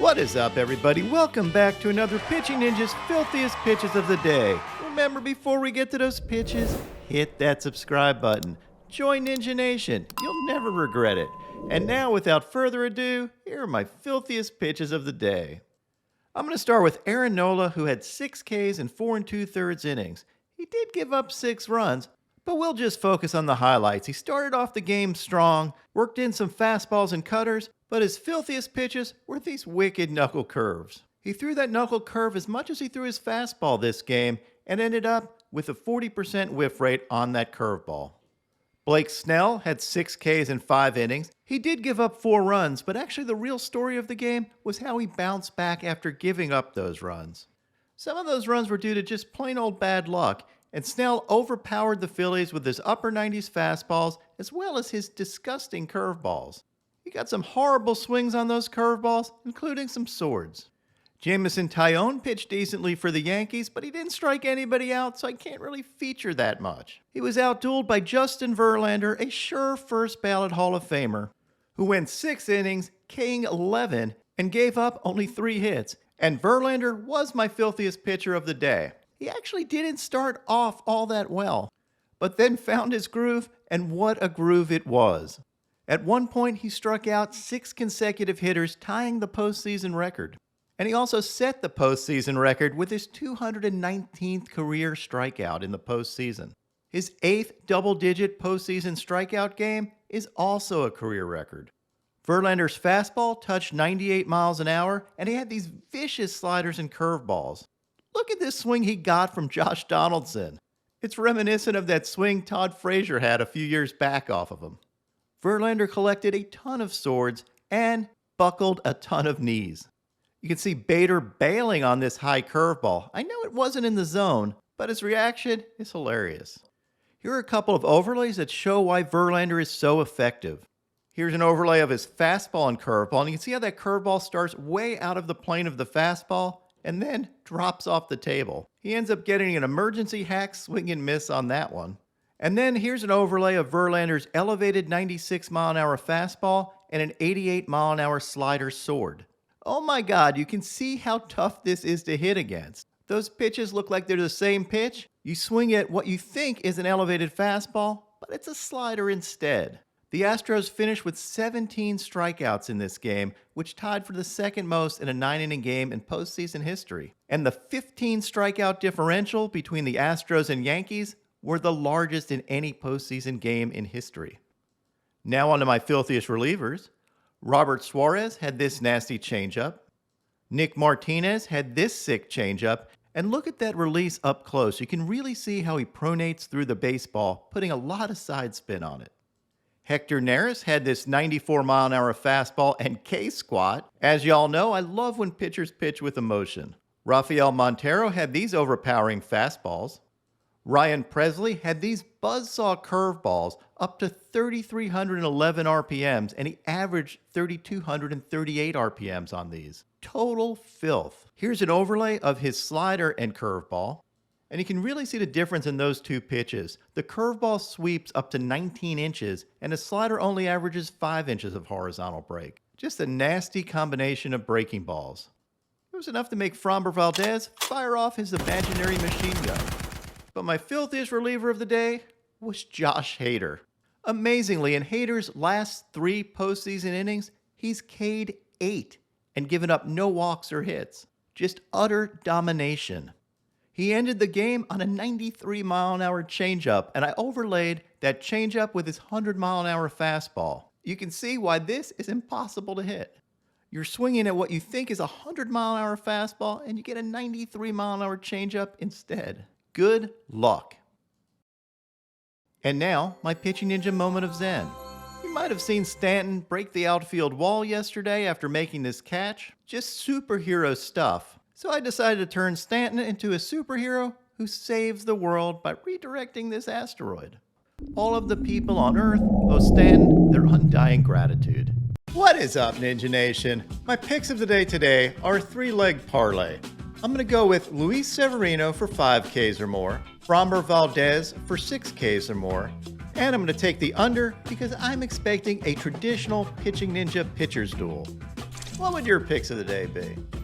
What is up, everybody? Welcome back to another Pitching Ninja's Filthiest Pitches of the Day. Remember, before we get to those pitches, hit that subscribe button. Join Ninja Nation. You'll never regret it. And now, without further ado, here are my filthiest pitches of the day. I'm going to start with Aaron Nola, who had 6 Ks in 4 2/3 innings. He did give up 6 runs, but we'll just focus on the highlights. He started off the game strong, worked in some fastballs and cutters, but his filthiest pitches were these wicked knuckle curves. He threw that knuckle curve as much as he threw his fastball this game and ended up with a 40% whiff rate on that curveball. Blake Snell had 6 Ks in 5 innings. He did give up 4 runs, but actually the real story of the game was how he bounced back after giving up those runs. Some of those runs were due to just plain old bad luck, and Snell overpowered the Phillies with his upper 90s fastballs as well as his disgusting curveballs. He got some horrible swings on those curveballs, including some swords. Jameson Taillon pitched decently for the Yankees, but he didn't strike anybody out, so I can't really feature that much. He was outdueled by Justin Verlander, a sure first ballot Hall of Famer, who went 6 innings, K-ing 11, and gave up only 3 hits. And Verlander was my filthiest pitcher of the day. He actually didn't start off all that well, but then found his groove, and what a groove it was. At one point, he struck out 6 consecutive hitters, tying the postseason record. And he also set the postseason record with his 219th career strikeout in the postseason. His 8th double-digit postseason strikeout game is also a career record. Verlander's fastball touched 98 miles an hour, and he had these vicious sliders and curveballs. Look at this swing he got from Josh Donaldson. It's reminiscent of that swing Todd Frazier had a few years back off of him. Verlander collected a ton of swords and buckled a ton of knees. You can see Bader bailing on this high curveball. I know it wasn't in the zone, but his reaction is hilarious. Here are a couple of overlays that show why Verlander is so effective. Here's an overlay of his fastball and curveball, and you can see how that curveball starts way out of the plane of the fastball and then drops off the table. He ends up getting an emergency hack swing and miss on that one. And then here's an overlay of Verlander's elevated 96-mile-an-hour fastball and an 88-mile-an-hour slider sword. Oh my God, you can see how tough this is to hit against. Those pitches look like they're the same pitch. You swing at what you think is an elevated fastball, but it's a slider instead. The Astros finished with 17 strikeouts in this game, which tied for the second most in a 9-inning game in postseason history. And the 15 strikeout differential between the Astros and Yankees were the largest in any postseason game in history. Now on to my filthiest relievers. Robert Suarez had this nasty changeup. Nick Martinez had this sick changeup. And look at that release up close. You can really see how he pronates through the baseball, putting a lot of side spin on it. Hector Neris had this 94-mile-an-hour fastball and K-squat. As y'all know, I love when pitchers pitch with emotion. Rafael Montero had these overpowering fastballs. Ryan Presley had these buzzsaw curveballs up to 3,311 RPMs, and he averaged 3,238 RPMs on these. Total filth. Here's an overlay of his slider and curveball, and you can really see the difference in those two pitches. The curveball sweeps up to 19 inches, and the slider only averages 5 inches of horizontal break. Just a nasty combination of breaking balls. It was enough to make Framber Valdez fire off his imaginary machine gun. But my filthiest reliever of the day was Josh Hader. Amazingly, in Hader's last 3 postseason innings, he's K'd 8 and given up no walks or hits. Just utter domination. He ended the game on a 93-mile-an-hour changeup, and I overlaid that changeup with his 100-mile-an-hour fastball. You can see why this is impossible to hit. You're swinging at what you think is a 100-mile-an-hour fastball, and you get a 93-mile-an-hour changeup instead. Good luck. And now, my Pitching Ninja moment of zen. You might have seen Stanton break the outfield wall yesterday after making this catch. Just superhero stuff. So I decided to turn Stanton into a superhero who saves the world by redirecting this asteroid. All of the people on Earth owe Stanton their undying gratitude. What is up, Ninja Nation? My picks of the day today are a 3-leg parlay. I'm going to go with Luis Severino for 5 Ks or more, Framber Valdez for 6 Ks or more, and I'm going to take the under because I'm expecting a traditional Pitching Ninja pitcher's duel. What would your picks of the day be?